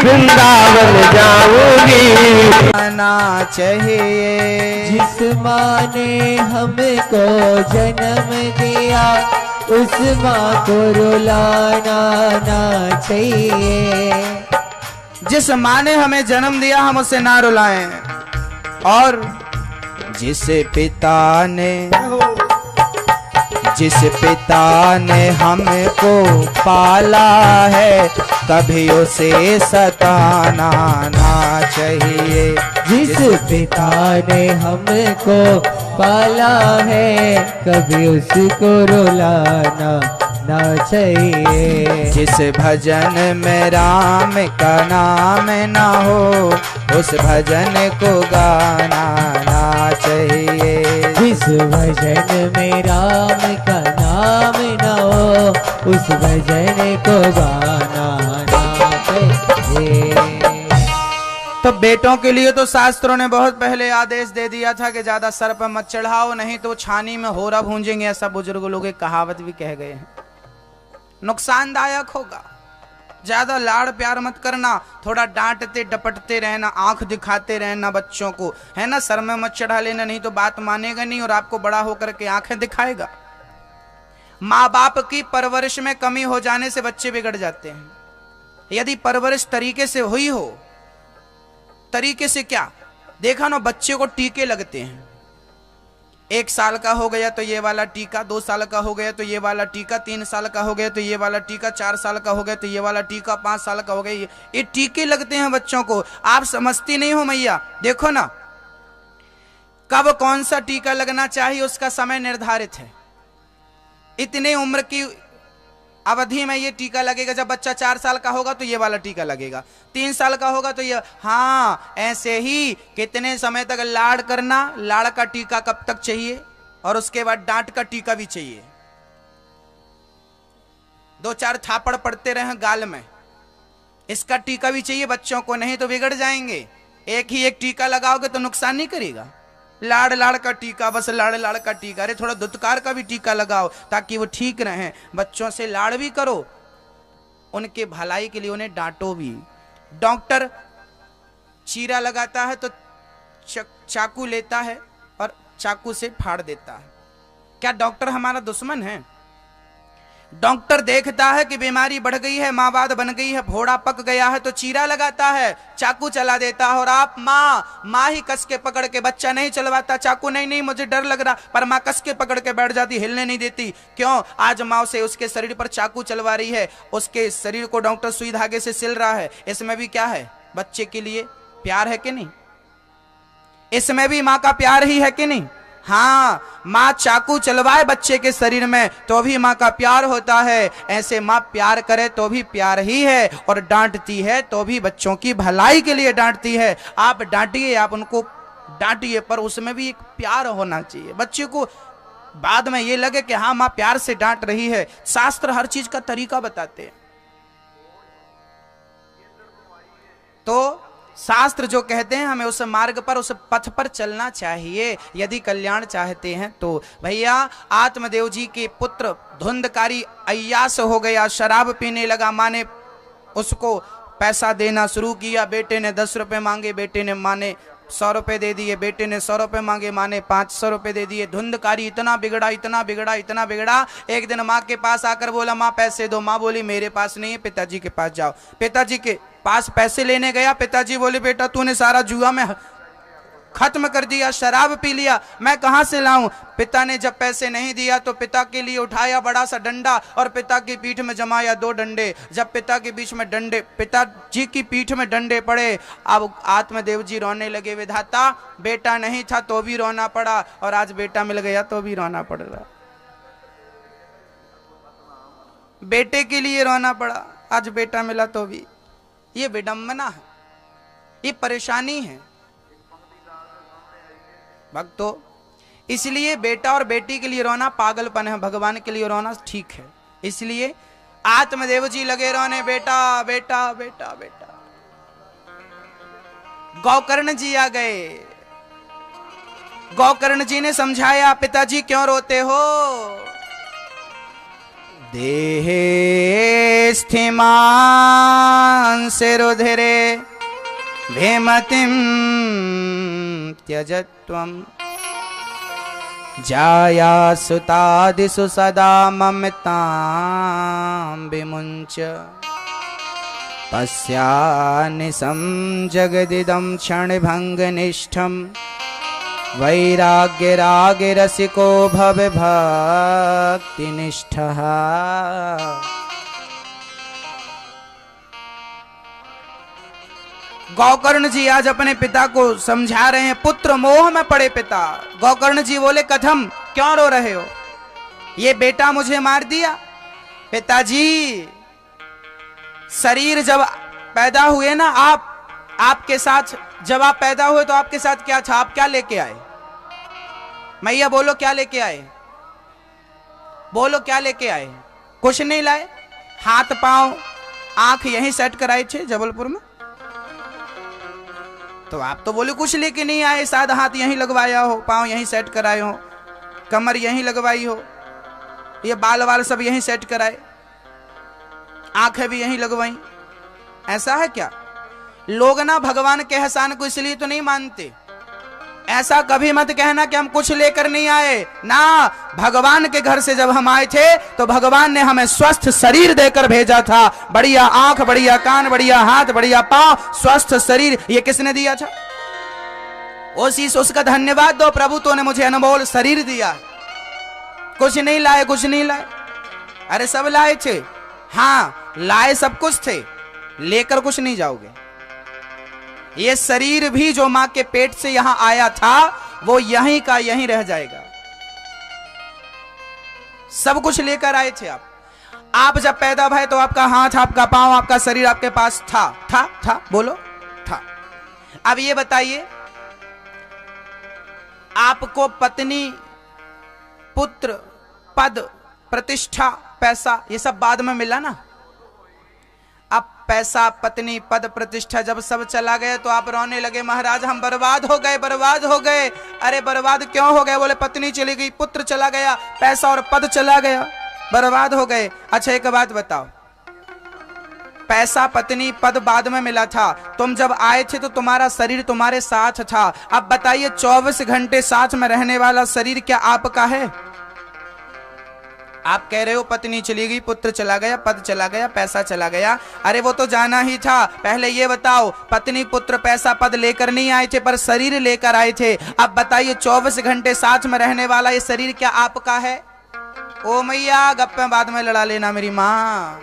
वृंदावन जाऊंगी। आना चाहिए जिस माँ ने हमको जन्म दिया उस माँ को रुलाना ना चाहिए। जिस माँ ने हमें जन्म दिया हम उसे ना रुलाएं। और जिस पिता ने हमको पाला है कभी उसे सताना ना चाहिए। जिस पिता ने हमको पाला है कभी उसको रुलाना ना चाहिए। जिस भजन में राम का नाम ना हो उस भजन को गाना ना चाहिए। जिस भजन में राम का नाम ना हो उस भजन को गाना ना चाहिए। तो बेटों के लिए तो शास्त्रों ने बहुत पहले आदेश दे दिया था कि ज्यादा सर पर मत चढ़ाओ नहीं तो छानी में होरा भूंजेंगे, ऐसा बुजुर्ग लोग एक कहावत भी कह गए हैं। नुकसानदायक होगा। ज्यादा लाड़ प्यार मत करना, थोड़ा डांटते डपटते रहना, आंख दिखाते रहना बच्चों को, है ना। सर में मत चढ़ा लेना नहीं तो बात मानेगा नहीं और आपको बड़ा होकर के आंखें दिखाएगा। माँ बाप की परवरिश में कमी हो जाने से बच्चे बिगड़ जाते हैं। यदि परवरिश तरीके से हुई हो, तरीके से क्या देखा ना, बच्चे को टीके लगते हैं। 1 साल का हो गया तो ये वाला टीका, 2 साल का हो गया तो ये वाला टीका, 3 साल का हो गया तो ये वाला टीका, 4 साल का हो गया तो ये वाला टीका, 5 साल का हो गया ये टीके लगते हैं बच्चों को। आप समझती नहीं हो मैया। देखो ना कब कौन सा टीका लगना चाहिए उसका समय निर्धारित है। इतने उम्र की अवधि में ये टीका लगेगा। जब बच्चा 4 साल का होगा तो ये वाला टीका लगेगा, 3 साल का होगा तो ये। हाँ ऐसे ही कितने समय तक लाड़ करना, लाड़ का टीका कब तक चाहिए और उसके बाद डांट का टीका भी चाहिए। 2-4 थापड़ पड़ते रहे गाल में, इसका टीका भी चाहिए बच्चों को, नहीं तो बिगड़ जाएंगे। एक ही एक टीका लगाओगे तो नुकसान नहीं करेगा। लाड़ लाड़ का टीका, बस लाड़ लाड़ का टीका। अरे थोड़ा दुत्कार का भी टीका लगाओ ताकि वो ठीक रहें। बच्चों से लाड़ भी करो, उनके भलाई के लिए उन्हें डांटो भी। डॉक्टर चीरा लगाता है तो चाकू लेता है और चाकू से फाड़ देता है। क्या डॉक्टर हमारा दुश्मन है? डॉक्टर देखता है कि बीमारी बढ़ गई है, माँ-बाप बन गई है, फोड़ा पक गया है तो चीरा लगाता है, चाकू चला देता है। और आप माँ ही कस के पकड़ के, बच्चा नहीं चलवाता चाकू, नहीं मुझे डर लग रहा, पर माँ कस के पकड़ के बैठ जाती, हिलने नहीं देती। क्यों? आज माँ से उसके शरीर पर चाकू चलवा रही है, उसके शरीर को डॉक्टर सुई धागे से सिल रहा है। इसमें भी क्या है? बच्चे के लिए प्यार है कि नहीं? इसमें भी माँ का प्यार ही है कि नहीं? हाँ, माँ चाकू चलवाए बच्चे के शरीर में तो भी माँ का प्यार होता है। ऐसे माँ प्यार करे तो भी प्यार ही है, और डांटती है तो भी बच्चों की भलाई के लिए डांटती है। आप डांटिए, आप उनको डांटिए, पर उसमें भी एक प्यार होना चाहिए। बच्चे को बाद में ये लगे कि हाँ माँ प्यार से डांट रही है। शास्त्र हर चीज का तरीका बताते हैं। तो शास्त्र जो कहते हैं हमें उस मार्ग पर, उस पथ पर चलना चाहिए यदि कल्याण चाहते हैं तो। भैया आत्मदेव जी के पुत्र धुंधकारी अय्यास हो गया, शराब पीने लगा। माँ ने उसको पैसा देना शुरू किया। बेटे ने 10 रुपए मांगे, बेटे ने माँ ने 100 रुपए दे दिए। बेटे ने 100 रुपए मांगे, माँ ने 500 रुपए दे दिए। धुंधकारी इतना बिगड़ा, इतना बिगड़ा, इतना बिगड़ा। एक दिन माँ के पास आकर बोला माँ पैसे दो। माँ बोली मेरे पास नहीं है, पिताजी के पास जाओ। पिताजी के पास पैसे लेने गया। पिताजी बोले बेटा तूने सारा जुआ में खत्म कर दिया, शराब पी लिया, मैं कहां से लाऊं? पिता ने जब पैसे नहीं दिया तो पिता के लिए उठाया बड़ा सा डंडा और पिता की पीठ में जमाया 2 डंडे। जब पिता के बीच में डंडे, पिताजी की पीठ में डंडे पड़े, अब आत्मदेव जी रोने लगे। विधाता बेटा नहीं था तो भी रोना पड़ा, और आज बेटा मिल गया तो भी रोना पड़ रहा। बेटे के लिए रोना पड़ा, आज बेटा मिला तो भी। ये विडंबना है, ये परेशानी है भक्तों। इसलिए बेटा और बेटी के लिए रोना पागलपन है, भगवान के लिए रोना ठीक है। इसलिए आत्मदेव जी लगे रोने, बेटा बेटा बेटा बेटा। गौकर्ण जी आ गए। गौकर्ण जी ने समझाया पिताजी क्यों रोते हो? देहे स्थिमांसे रुधिरे भेमतिं त्यजत्वम् जाया सुतादिषु सदा ममतां विमुञ्च पश्यानिशं जगदिदं क्षणभङ्गनिष्ठं वैराग्यरागरसिको भव भक्तिनिष्ठः। गौकर्ण जी आज अपने पिता को समझा रहे हैं। पुत्र मोह में पड़े पिता। गौकर्ण जी बोले कथम, क्यों रो रहे हो? ये बेटा मुझे मार दिया। पिताजी शरीर जब पैदा हुए ना, आपके साथ जब आप पैदा हुए तो आपके साथ क्या था? आप क्या लेके आए? मैया बोलो क्या लेके आए? बोलो क्या लेके आए? कुछ नहीं लाए। हाथ पांव आंख यहीं सेट कराए थे जबलपुर में। तो आप तो बोले कुछ लेके नहीं आए, शायद हाथ यहीं लगवाया हो, पांव यहीं सेट कराए हो, कमर यहीं लगवाई हो, ये बाल वाल सब यहीं सेट कराए, आंखें भी यहीं लगवाई। ऐसा है क्या? लोग ना भगवान के एहसान को इसलिए तो नहीं मानते। ऐसा कभी मत कहना कि हम कुछ लेकर नहीं आए ना। भगवान के घर से जब हम आए थे तो भगवान ने हमें स्वस्थ शरीर देकर भेजा था। बढ़िया आंख, बढ़िया कान, बढ़िया हाथ, बढ़िया पांव, स्वस्थ शरीर, ये किसने दिया था? उसका धन्यवाद दो, प्रभु तूने मुझे अनमोल शरीर दिया। कुछ नहीं लाए, कुछ नहीं लाए। अरे सब लाए थे। हाँ लाए सब कुछ थे, लेकर कुछ नहीं जाओगे। ये शरीर भी जो मां के पेट से यहां आया था वो यहीं का यहीं रह जाएगा। सब कुछ लेकर आए थे आप जब पैदा भए तो आपका हाथ, आपका पांव, आपका शरीर आपके पास था बोलो था। अब ये बताइए, आपको पत्नी, पुत्र, पद, प्रतिष्ठा, पैसा ये सब बाद में मिला ना। अब पैसा, पत्नी, पद, प्रतिष्ठा जब सब चला गया तो आप रोने लगे, महाराज हम बर्बाद हो गए, बर्बाद हो गए। अरे बर्बाद क्यों हो गए? बोले पत्नी चली गई, पुत्र चला गया, पैसा और पद चला गया, बर्बाद हो गए। अच्छा एक बात बताओ, पैसा, पत्नी, पद बाद में मिला था, तुम जब आए थे तो तुम्हारा शरीर तुम्हारे साथ था। अब बताइए 24 घंटे साथ में रहने वाला शरीर क्या आपका है? आप कह रहे हो पत्नी चली गई, पुत्र चला गया, पद चला गया, पैसा चला गया। अरे वो तो जाना ही था। पहले ये बताओ, पत्नी, पुत्र, पैसा, पद लेकर नहीं आए थे पर शरीर लेकर आए थे। अब बताइए 24 घंटे साथ में रहने वाला ये शरीर क्या आपका है? ओ मैया गप्पे बाद में लड़ा लेना मेरी माँ,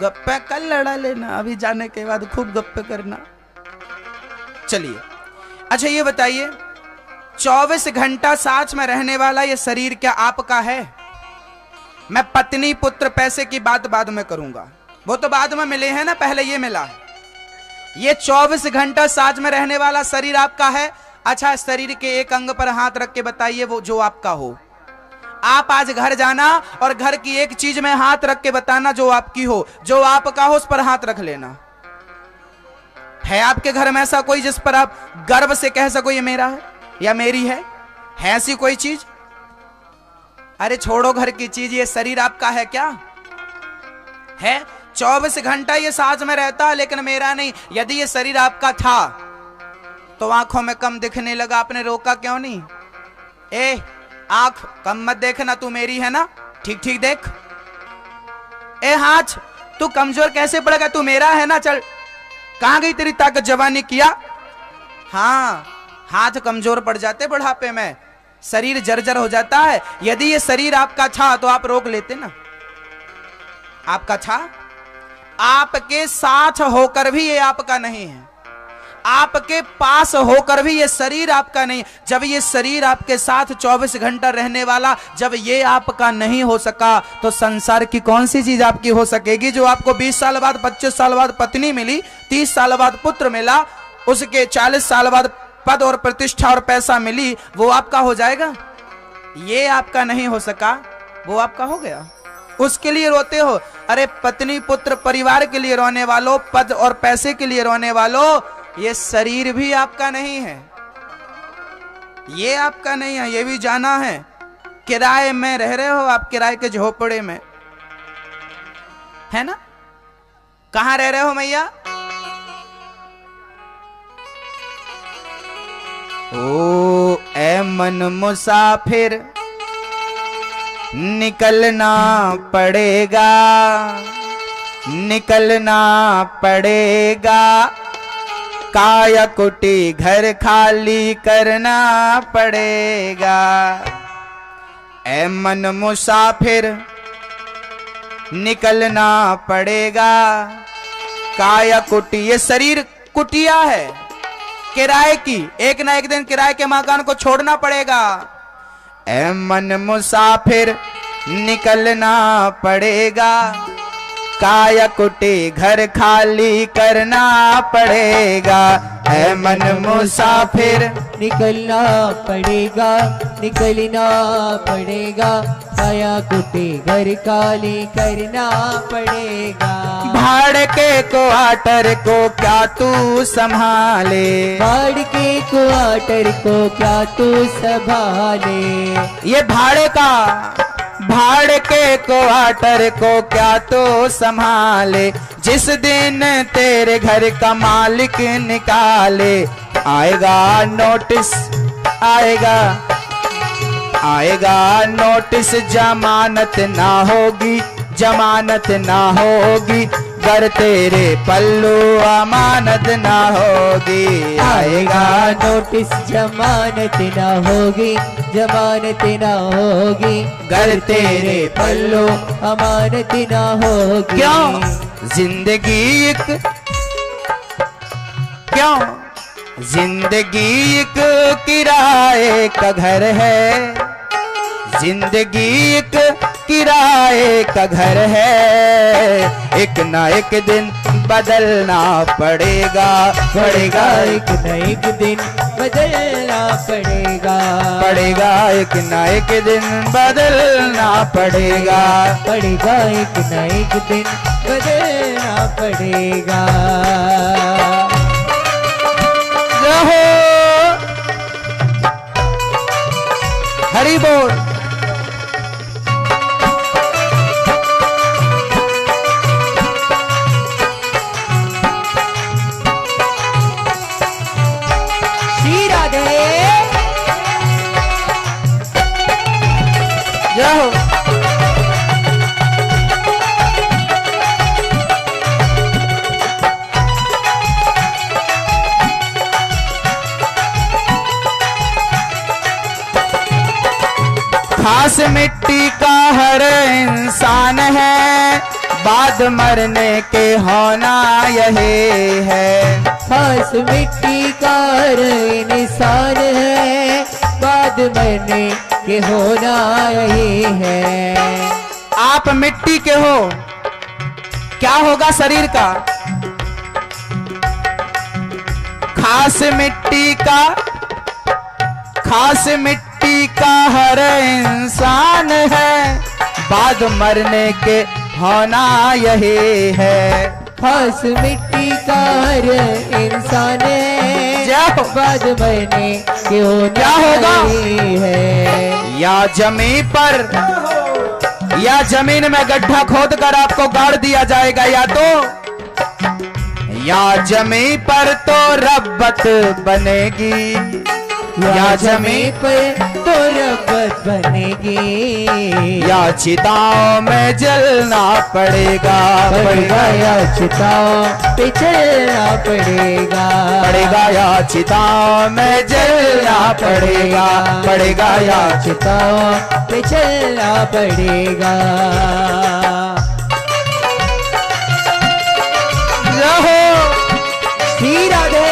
गप्पे कल लड़ा लेना, अभी जाने के बाद खूब गप्पे करना। चलिए अच्छा ये बताइए, 24 घंटा साथ में रहने वाला ये शरीर क्या आपका है? मैं पत्नी, पुत्र, पैसे की बात बाद में करूंगा, वो तो बाद में मिले हैं ना, पहले ये मिला है। ये 24 घंटा साथ में रहने वाला शरीर आपका है। अच्छा शरीर के एक अंग पर हाथ रख के बताइए वो जो आपका हो। आप आज घर जाना और घर की एक चीज में हाथ रख के बताना जो आपकी हो, जो आपका हो उस पर हाथ रख लेना। है आपके घर में ऐसा कोई जिस पर आप गर्व से कह सको ये मेरा है या मेरी है ऐसी कोई चीज? अरे छोड़ो घर की चीज, ये शरीर आपका है क्या? है 24 घंटा ये साथ में रहता लेकिन मेरा नहीं। यदि ये शरीर आपका था तो आंखों में कम दिखने लगा, आपने रोका क्यों नहीं? ए आंख कम मत देखना, तू मेरी है ना, ठीक ठीक देख। ए हाथ तू कमजोर कैसे पड़ेगा, तू मेरा है ना, चल कहां गई तेरी ताकत जवानी किया? हाँ हाथ कमजोर पड़ जाते बुढ़ापे में, शरीर जर्जर हो जाता है। यदि ये शरीर आपका था तो आप रोक लेते ना। आपका था, आपके साथ होकर भी ये आपका नहीं है, आपके पास होकर भी ये शरीर आपका नहीं। जब ये शरीर आपके साथ 24 घंटा रहने वाला जब ये आपका नहीं हो सका तो संसार की कौन सी चीज आपकी हो सकेगी? जो आपको 20 साल बाद, 25 साल बाद पत्नी मिली, 30 साल बाद पुत्र मिला, उसके 40 साल बाद पद और प्रतिष्ठा और पैसा मिली, वो आपका हो जाएगा? ये आपका नहीं हो सका, वो आपका हो गया, उसके लिए रोते हो। अरे पत्नी, पुत्र, परिवार के लिए रोने वालों, पद और पैसे के लिए रोने वालों, ये शरीर भी आपका नहीं है, ये आपका नहीं है, ये भी जाना है। किराए में रह रहे हो आप, किराए के झोपड़े में, है ना? कहां रह रहे हो मैया? ओ ए मन मुसाफिर निकलना पड़ेगा, निकलना पड़ेगा, काया कुटी घर खाली करना पड़ेगा। ए मन मुसाफिर निकलना पड़ेगा, काया कुटी, ये शरीर कुटिया है किराए की, एक ना एक दिन किराए के मकान को छोड़ना पड़ेगा। ए मन मुसाफिर निकलना पड़ेगा, काया कुटी घर खाली करना पड़ेगा। है मन मुसाफिर निकलना पड़ेगा, निकलना पड़ेगा, काया कुटी घर खाली करना पड़ेगा। भाड़ के क्वार्टर को क्या तू संभाले, भाड़ के क्वार्टर को क्या तू संभाले। ये भाड़े का, भाड़ के क्वार्टर को क्या तो संभाले, जिस दिन तेरे घर का मालिक निकाले। आएगा नोटिस, आएगा, आएगा नोटिस, जमानत ना होगी, जमानत ना होगी, घर तेरे पल्लू अमानत ना होगी। आएगा नोटिस, जमानत ना होगी, जमानत ना होगी, घर तेरे पल्लो अमानत ना होगी। क्यों जिंदगी एक, क्यों जिंदगी एक किराए का घर है, जिंदगी एक किराए का घर है। एक ना एक दिन बदलना पड़ेगा, पड़ेगा एक न एक दिन बदलना पड़ेगा, पड़ेगा एक ना एक दिन बदलना पड़ेगा, पड़ेगा एक न एक दिन बदलना पड़ेगा। रहो हरि बोल। श्री राधे जाओ खास मिट्टी का हर इंसान है, बाद मरने के होना यही है। खास मिट्टी का हर इंसान है, बाद मरने के होना यही है। आप मिट्टी के हो, क्या होगा शरीर का? खास मिट्टी का, खास मिट्टी का हर इंसान है, बाद मरने के होना यही है। खास मिट्टी का हर इंसान है, जाओ। बाद मरने के होना क्या होगा? यही है। या जमीन पर, या जमीन में गड्ढा खोद कर आपको गाड़ दिया जाएगा, या तो, या जमीन पर तो रब्बत बनेगी, या जमीन पर तो रब्बत बनेगी, या चिताओं में जलना पड़ेगा, पड़ेगा या चिताओं पे चलना पड़ेगा, पड़ेगा या चिताओं में जलना पड़ेगा, पड़ेगा या चिताओं पे चलना पड़ेगा। रहो श्री राधे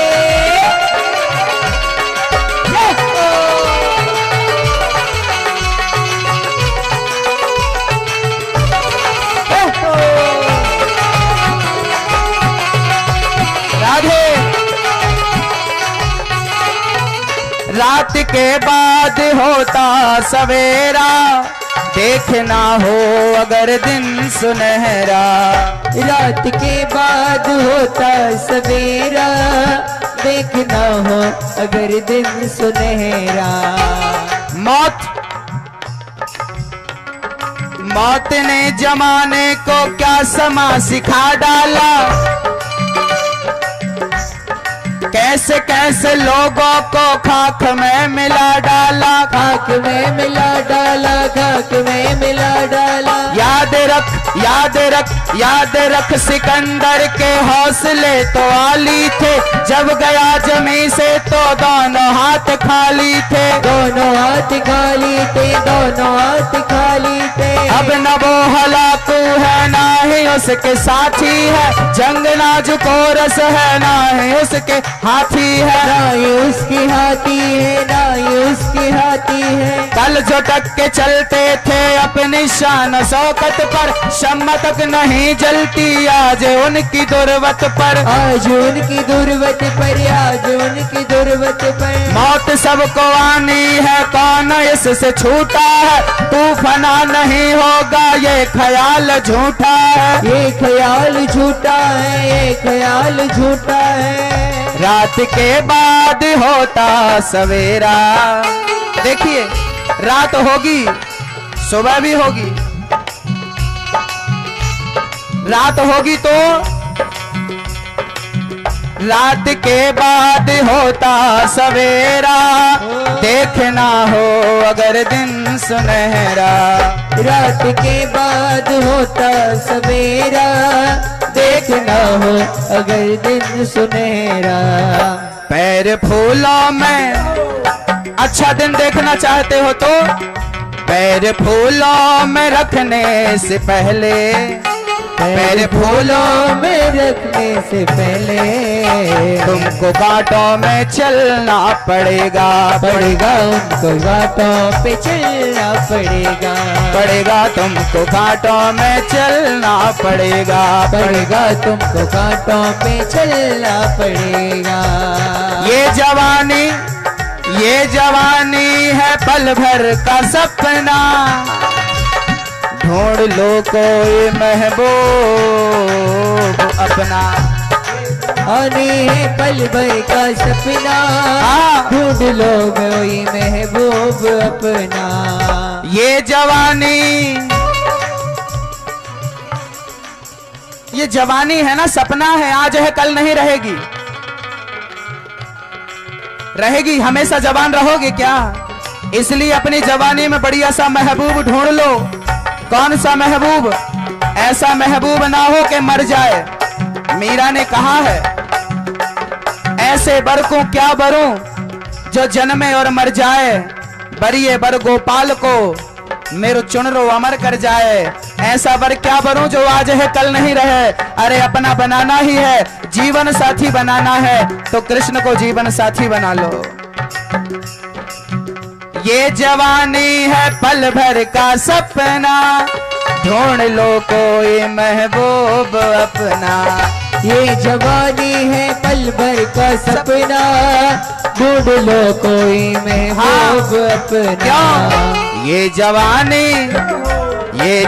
राधे। रात के बाद होता सवेरा, देखना हो अगर दिन सुनहरा। रात के बाद होता सवेरा, देखना हो अगर दिन सुनहरा। मौत मौत ने जमाने को क्या समा सिखा डाला, कैसे कैसे लोगों को खाक में मिला डाला, खाक में मिला डाला, खाक में मिला डाला। याद रख याद रख याद रख सिकंदर के हौसले तो आली थे, जब गया जमी से तो दोनों हाथ खाली थे, दोनों हाथ खाली थे, दोनों हाथ खाली थे। अब न वो हलाकू है ना ही उसके साथी है, जंग नाजुको रस है ना ही उसके हाथी है, ना ही उसकी हाथी है, ना ही उसकी हाथी है। कल जो टक के चलते थे अपनी शान शौकत पर, शम्मा तक नहीं जलती आज उनकी दुर्वत पर, आज उनकी दुर्वत पर, आज उनकी दुर्वत पर। मौत सबको आनी है, कौन इससे छूटा है, तू फना नहीं होगा ये ख्याल झूठा है, ये ख्याल झूठा है, ये ख्याल झूठा है। रात के बाद होता सवेरा, देखिए रात होगी सुबह भी होगी, रात होगी तो रात के बाद होता सवेरा, देखना हो अगर दिन सुनहरा, रात के बाद होता सवेरा, देखना हो अगर दिन सुनहरा। पैर फूलों में अच्छा दिन देखना चाहते हो तो पैर फूलों में रखने से पहले, पैर फूलों में रखने से पहले तुमको बाटों में चलना पड़ेगा, पड़ेगा उनको बातों पे चलना पड़ेगा, पड़ेगा तुमको घाटों में चलना पड़ेगा, पड़ेगा तुमको घाटों पे चलना पड़ेगा। ये जवानी है पल भर का सपना, ढूंढ लो कोई महबूब अपना, आने है पल भर का सपना, ढूंढ लो कोई महबूब अपना। ये जवानी है ना सपना है, आज है कल नहीं रहेगी, रहेगी हमेशा जवान रहोगे क्या, इसलिए अपनी जवानी में बढ़िया सा महबूब ढूंढ लो। कौन सा महबूब, ऐसा महबूब ना हो कि मर जाए, मीरा ने कहा है ऐसे बर को क्या बरूं जो जन्मे और मर जाए, बरिए बर गोपाल को मेरो चुनरो अमर कर जाए, ऐसा बर क्या बरूं जो आज है कल नहीं रहे। अरे अपना बनाना ही है, जीवन साथी बनाना है तो कृष्ण को जीवन साथी बना लो। ये जवानी है पल भर का सपना, ढूंढ लो कोई महबूब अपना। ये जवानी है पल भर का सपना, ढूंढ लो कोई महबूब अपना। क्यों ये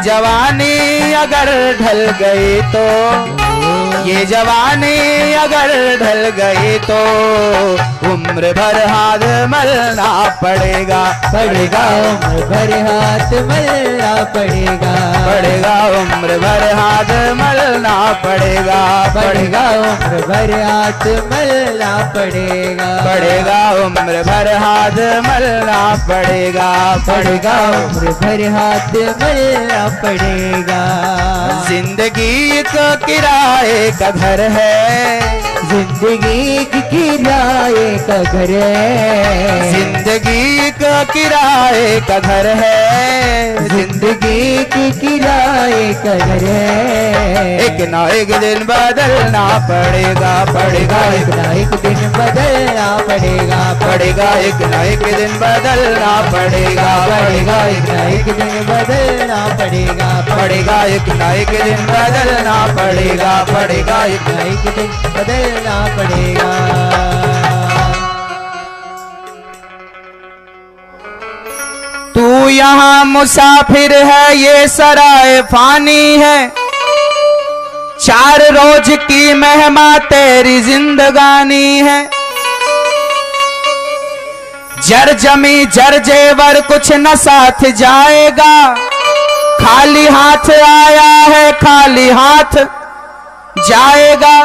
जवानी अगर ढल गई तो, ये जवानी अगर ढल गई तो उम्र भर हाथ मलना पड़ेगा, पड़ेगा उम्र भर हाथ मलना पड़ेगा, पड़ेगा उम्र भर हाथ मलना पड़ेगा, पड़ेगा उम्र भर हाथ मलना पड़ेगा, पड़ेगा उम्र भर हाथ मलना पड़ेगा, पड़ेगा उम्र भर हाथ मलना पड़ेगा। जिंदगी एक किराए का घर है, जिंदगी की किराए का घर है, जिंदगी का किराए का घर है, जिंदगी की किराए का घर है। एक ना एक दिन बदलना पड़ेगा, पड़ेगा एक ना एक दिन बदलना पड़ेगा, पड़ेगा एक ना एक दिन बदलना पड़ेगा, पड़ेगा एक ना एक दिन बदलना पड़ेगा, पड़ेगा एक ना एक दिन बदलना पड़ेगा, पड़ेगा एक ना एक दिन बदलना पड़ेगा। तू यहाँ मुसाफिर है, ये सराय फानी है, 4 रोज की मेहमा तेरी जिंदगानी है। जर जमी जर जेवर कुछ न साथ जाएगा, खाली हाथ आया है खाली हाथ जाएगा।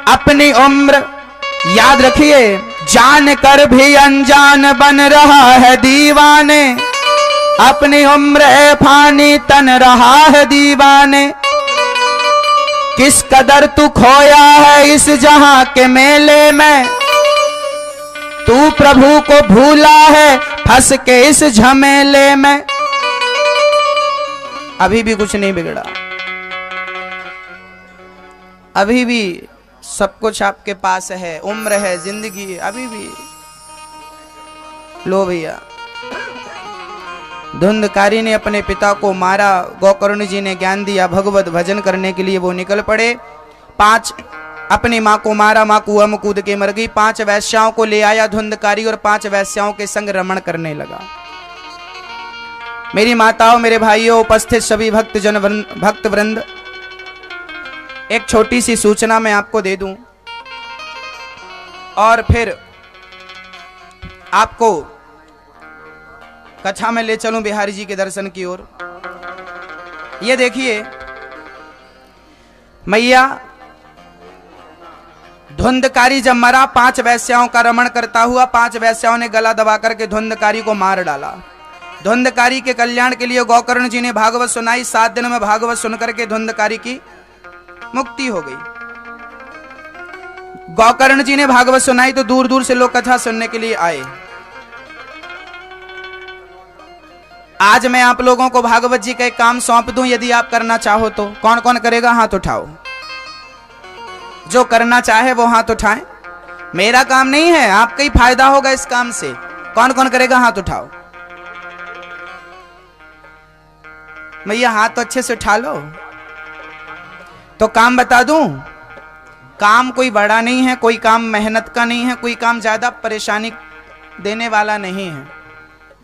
अपनी उम्र याद रखिए, जान कर भी अनजान बन रहा है दीवाने। अपनी उम्र है फानी तन रहा है दीवाने। किस कदर तू खोया है इस जहां के मेले में। तू प्रभु को भूला है फंस के इस झमेले में। अभी भी कुछ नहीं बिगड़ा, अभी भी सब कुछ आपके पास है, उम्र है, जिंदगी है, अभी भी। लो भैया, धुंधकारी ने अपने पिता को मारा, गोकर्ण जी ने ज्ञान दिया भगवत भजन करने के लिए वो निकल पड़े। 5 अपनी माँ को मारा, माँ कुआं में कूद के मर गई। 5 वैश्याओं को ले आया धुंधकारी और 5 वैश्याओं के संग रमण करने लगा। मेरी माताओं, मेरे भाइयों, उपस्थित सभी भक्त वृंद, एक छोटी सी सूचना मैं आपको दे दूं और फिर आपको कथा में ले चलूं बिहारी जी के दर्शन की ओर। ये देखिए मैया, धुंधकारी जब मरा, 5 वैश्याओं का रमण करता हुआ 5 वैश्याओं ने गला दबा करके धुंधकारी को मार डाला। धुंधकारी के कल्याण के लिए गोकर्ण जी ने भागवत सुनाई। 7 दिन में भागवत सुनकर के धुंधकारी की मुक्ति हो गई। गोकर्ण जी ने भागवत सुनाई तो दूर दूर से लोग कथा सुनने के लिए आए। आज मैं आप लोगों को भागवत जी का एक काम सौंप दूं, यदि आप करना चाहो तो। कौन कौन करेगा हाथ उठाओ। जो करना चाहे वो हाथ उठाए। मेरा काम नहीं है, आपका ही फायदा होगा इस काम से। कौन कौन करेगा हाथ उठाओ। भैया हाथ तो अच्छे से उठा लो। तो काम बता दूं, काम कोई बड़ा नहीं है, कोई काम मेहनत का नहीं है, कोई काम ज्यादा परेशानी देने वाला नहीं है।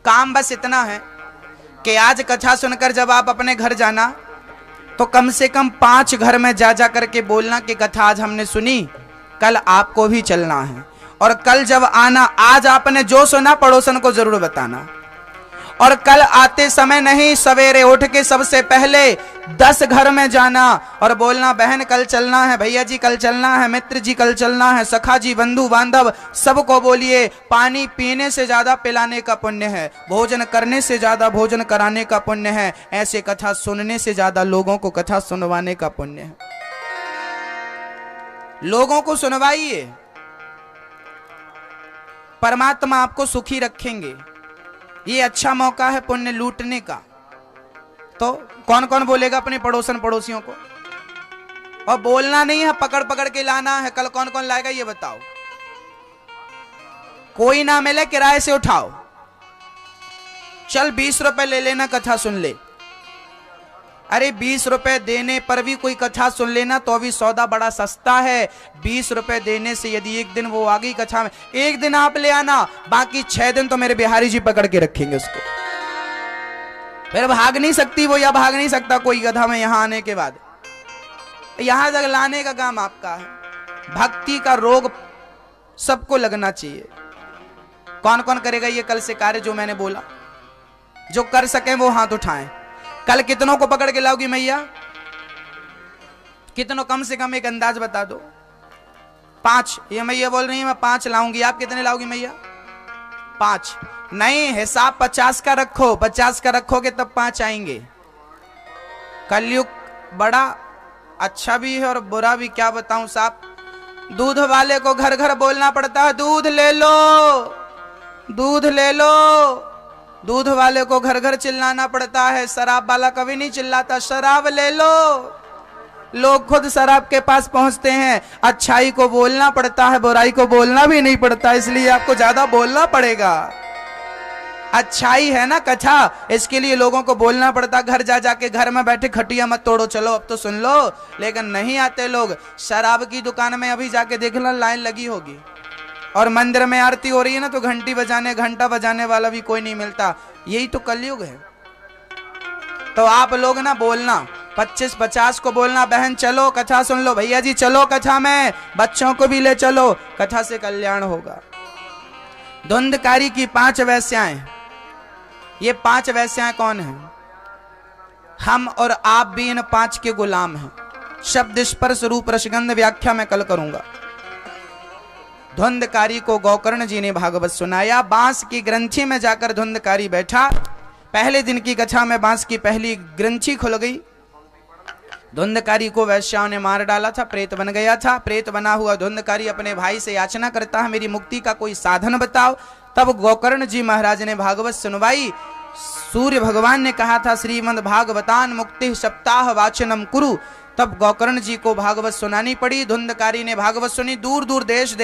काम बस इतना है कि आज कथा सुनकर जब आप अपने घर जाना तो कम से कम 5 घर में जा जा करके बोलना कि कथा आज हमने सुनी, कल आपको भी चलना है। और कल जब आना, आज आपने जो सुना पड़ोसन को जरूर बताना। और कल आते समय नहीं, सवेरे उठ के सबसे पहले 10 घर में जाना और बोलना, बहन कल चलना है, भैया जी कल चलना है, मित्र जी कल चलना है, सखा जी, बंधु बांधव सबको बोलिए। पानी पीने से ज्यादा पिलाने का पुण्य है, भोजन करने से ज्यादा भोजन कराने का पुण्य है, ऐसे कथा सुनने से ज्यादा लोगों को कथा सुनवाने का पुण्य है। लोगों को सुनवाइए, परमात्मा आपको सुखी रखेंगे। ये अच्छा मौका है पुण्य लूटने का। तो कौन कौन बोलेगा अपने पड़ोसन पड़ोसियों को। और बोलना नहीं है, पकड़ पकड़ के लाना है। कल कौन कौन लाएगा ये बताओ। कोई ना मिले किराए से उठाओ। चल 20 रुपए ले लेना, कथा सुन ले। अरे 20 रुपए देने पर भी कोई कथा सुन लेना तो अभी सौदा बड़ा सस्ता है। 20 रुपए देने से यदि एक दिन वो आ गई कथा में, एक दिन आप ले आना, बाकी 6 दिन तो मेरे बिहारी जी पकड़ के रखेंगे उसको। फिर भाग नहीं सकती वो, या भाग नहीं सकता कोई कथा में यहां आने के बाद। यहां तक लाने का काम आपका है। भक्ति का रोग सबको लगना चाहिए। कौन कौन करेगा ये कल से कार्य जो मैंने बोला। जो कर सके वो हाथ उठाएं। कल कितनों को पकड़ के लाओगी मैया। कितनों, कम से कम एक अंदाज बता दो। 5, ये मैया बोल रही है मैं 5 लाऊंगी। आप कितने लाओगी मैया। 5 नहीं, हिसाब 50 का रखो। 50 का रखोगे तब 5 आएंगे। कलयुग बड़ा अच्छा भी है और बुरा भी, क्या बताऊं साहब। दूध वाले को घर घर बोलना पड़ता है, दूध ले लो, दूध ले लो। दूध वाले को घर घर चिल्लाना पड़ता है। शराब वाला कभी नहीं चिल्लाता, शराब ले लो। लोग खुद शराब के पास पहुंचते हैं। अच्छाई को बोलना पड़ता है, बुराई को बोलना भी नहीं पड़ता, इसलिए आपको ज्यादा बोलना पड़ेगा। अच्छाई है ना कथा, इसके लिए लोगों को बोलना पड़ता। घर जा जाके घर में बैठे खटिया मत तोड़ो, चलो अब तो सुन लो। लेकिन नहीं आते लोग। शराब की दुकान में अभी जाके देख लो, लाइन लगी होगी। और मंदिर में आरती हो रही है ना, तो घंटा बजाने वाला भी कोई नहीं मिलता। यही तो कलयुग है। तो आप लोग ना बोलना, 25-50 को बोलना, बहन चलो कथा सुन लो, भैया जी चलो कथा में, बच्चों को भी ले चलो, कथा से कल्याण होगा। धुंधकारी की 5 वैश्याएं ये 5 वैश्याएं कौन हैं? हम और आप भी इन 5 के गुलाम हैं। शब्द स्पर्श रूप रसगंध व्याख्या मैं कल करूंगा। धुंधकारी को गोकर्ण जी ने भागवत सुनाया। बांस की ग्रंथि में जाकर धुंधकारी बैठा। पहले दिन की कथा में बांस की पहली ग्रंथि खुल गई। धुंधकारी को वैश्याओं ने मार डाला था, प्रेत बन गया था। प्रेत बना हुआ धुंधकारी अपने भाई से याचना करता है, मेरी मुक्ति का कोई साधन बताओ। तब गोकर्ण जी महाराज ने भागवत सुनवाई। सूर्य भगवान ने कहा था, श्रीमद् भागवतान मुक्ति सप्ताह वाचनम कुरु। तब गोकर्ण जी को भागवत सुनानी पड़ी। धुंधकारी ने भागवत सुनी। दूर दूर देश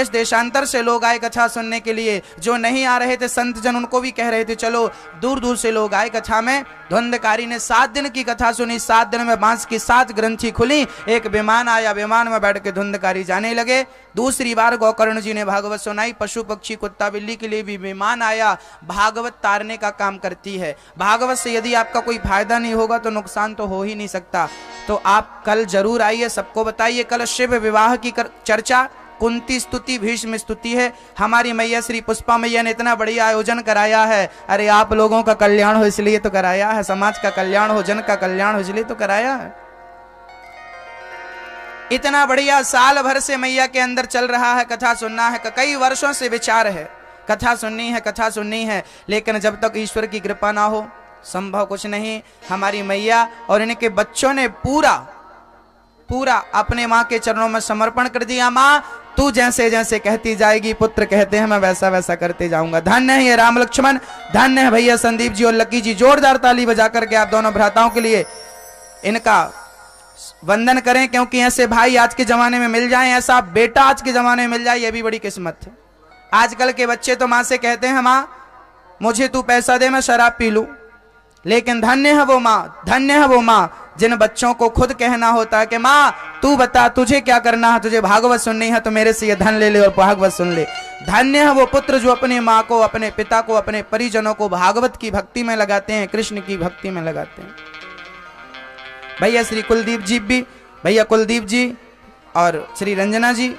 देशांतर से लोग आए कथा सुनने के लिए। जो नहीं आ रहे थे संत जन, उनको भी कह रहे थे चलो। दूर दूर से लोग आए कथा में। धुंधकारी ने 7 दिन की कथा सुनी। 7 दिन में बांस की 7 ग्रंथि खुली। एक विमान आया, विमान में बैठ के धुंधकारी जाने लगे। दूसरी बार गोकर्ण जी ने भागवत सुनाई। पशु पक्षी कुत्ता बिल्ली के लिए भी विमान आया। भागवत तारने का काम करती है। भागवत से यदि आपका कोई फायदा नहीं होगा तो नुकसान तो हो ही नहीं सकता। तो आप कल जरूर आइए, सबको बताइए। कल शिव विवाह की चर्चा, कुंती स्तुति, भीष्म स्तुति है। हमारी मैया श्री पुष्पा मैया ने इतना बढ़िया आयोजन कराया है। अरे आप लोगों का कल्याण हो इसलिए तो कराया है, समाज का कल्याण हो, जन का कल्याण हो इसलिए तो कराया है। इतना बढ़िया साल भर से मैया के अंदर चल रहा है, कथा सुनना है। कई वर्षों से विचार है, कथा सुननी है, कथा सुननी है। लेकिन जब तक ईश्वर की कृपा ना हो संभव कुछ नहीं। हमारी मैया और इनके बच्चों ने पूरा अपने माँ के चरणों में समर्पण कर दिया। माँ तू जैसे जैसे कहती जाएगी, पुत्र कहते हैं मैं वैसा वैसा करते जाऊंगा। धन्य है ये राम लक्ष्मण, धन्य है भैया संदीप जी और लक्की जी। जोरदार ताली बजा करके आप दोनों भ्राताओं के लिए इनका वंदन करें, क्योंकि ऐसे भाई आज के जमाने में मिल जाएं, ऐसा बेटा आज के जमाने में मिल जाए, ये भी बड़ी किस्मत है। आजकल के बच्चे तो माँ से कहते हैं माँ मुझे तू पैसा दे मैं शराब पी लूं। लेकिन धन्य है वो माँ, धन्य है वो माँ जिन बच्चों को खुद कहना होता है कि माँ तू बता तुझे क्या करना है, तुझे भागवत सुननी है तो मेरे से ये धन ले ले और भागवत सुन ले। धन्य है वो पुत्र जो अपनी माँ को, अपने पिता को, अपने परिजनों को भागवत की भक्ति में लगाते हैं, कृष्ण की भक्ति में लगाते हैं। भैया श्री कुलदीप जी भी, भैया कुलदीप जी और श्री रंजना जी,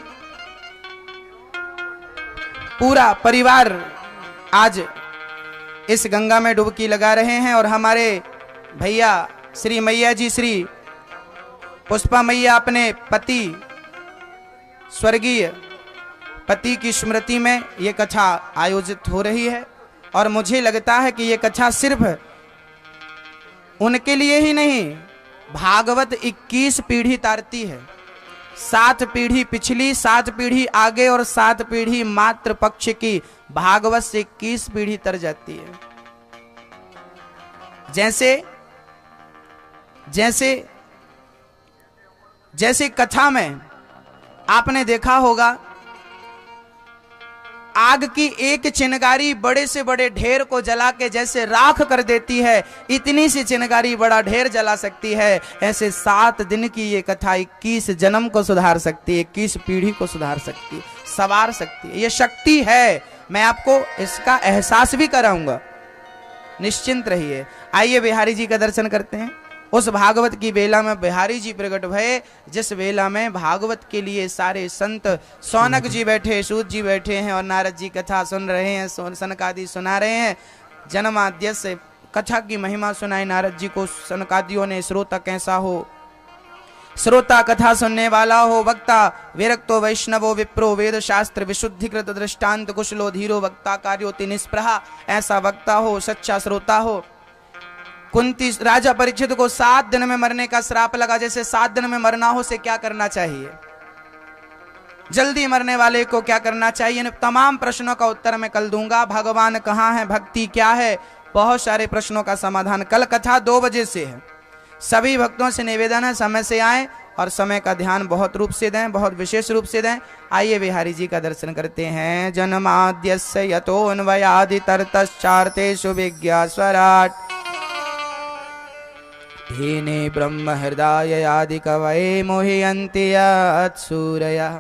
पूरा परिवार आज इस गंगा में डुबकी लगा रहे हैं। और हमारे भैया श्री मैया जी, श्री पुष्पा मैया अपने पति, स्वर्गीय पति की स्मृति में ये कथा आयोजित हो रही है। और मुझे लगता है कि ये कथा सिर्फ उनके लिए ही नहीं, भागवत 21 पीढ़ी तारती है। 7 पीढ़ी पिछली, 7 पीढ़ी आगे और 7 पीढ़ी मातृ पक्ष की, भागवत से 21 पीढ़ी तर जाती है। जैसे कथा में आपने देखा होगा, आग की एक चिनगारी बड़े से बड़े ढेर को जला के जैसे राख कर देती है, इतनी सी चिनगारी बड़ा ढेर जला सकती है। ऐसे 7 दिन की ये कथा 21 जन्म को सुधार सकती है, 21 पीढ़ी को सुधार सकती है, संवार सकती है। ये शक्ति है, मैं आपको इसका एहसास भी कराऊंगा, निश्चिंत रहिए। आइए बिहारी जी का दर्शन करते हैं। उस भागवत की बेला में बिहारी जी प्रकट भये, जिस बेला में भागवत के लिए सारे संत, सौनक जी बैठे, सूत जी बैठे हैं और नारद जी कथा सुन रहे हैं, सनकादि सुना रहे हैं। जन्माद्य से कथा की महिमा सुनाई नारद जी को सनकादियों ने। श्रोता कैसा हो, श्रोता कथा सुनने वाला हो, वक्ता विरक्तो वैष्णवो विप्रो, वेद शास्त्र विशुद्धिकृत दृष्टांत कुशलो धीरो, वक्ता कार्योति निष्प्रहा, ऐसा वक्ता हो, सच्चा श्रोता हो। कुंती राजा परीक्षित को 7 दिन में मरने का श्राप लगा। जैसे 7 दिन में मरना हो से क्या करना चाहिए, जल्दी मरने वाले को क्या करना चाहिए, इन तमाम प्रश्नों का उत्तर मैं कल दूंगा। भगवान कहाँ है, भक्ति क्या है, बहुत सारे प्रश्नों का समाधान। कल कथा 2 बजे से है। सभी भक्तों से निवेदन है समय से आए और समय का ध्यान बहुत रूप से दें, बहुत विशेष रूप से दें। आइए बिहारी जी का दर्शन करते हैं। जन्माद्यस्य यतोऽन्वयादितरतश्चार्तेषु विज्ञास्वराट्, तेने ब्रह्म हृदय आदि कवये मोहयन्ति यत्सूरयः,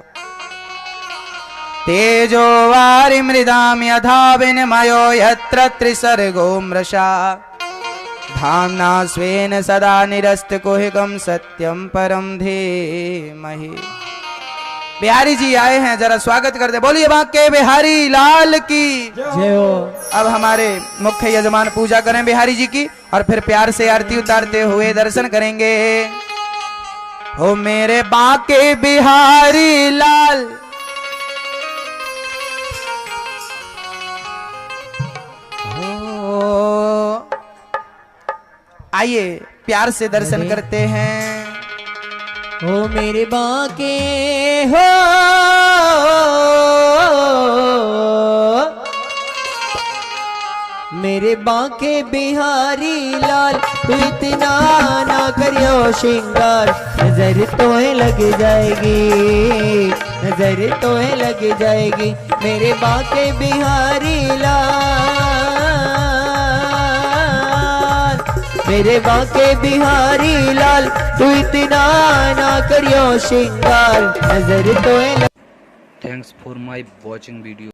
तेजो वारिमृदां यथा विनिमयो यत्र त्रिसर्गो मृषा, धाम्ना स्वेन सदा निरस्तकुहकं सत्यं परं धीमहि। बिहारी जी आए हैं, जरा स्वागत कर दे। बोलिए बांके बिहारी लाल की जय हो। अब हमारे मुख्य यजमान पूजा करें बिहारी जी की और फिर प्यार से आरती उतारते हुए दर्शन करेंगे। हो मेरे बांके बिहारी लाल, हो आइए प्यार से दर्शन करते हैं। हो मेरे बांके हो, मेरे बांके बिहारी लाल, तू इतना ना करियो श्रृंगार, नजर तोहे लग जाएगी, नजर तोहे लग जाएगी। मेरे बांके बिहारी लाल, मेरे बांके बिहारी लाल, तू इतना ना करियो श्रृंगार, नजर तोहे लग। Thanks for my watching video.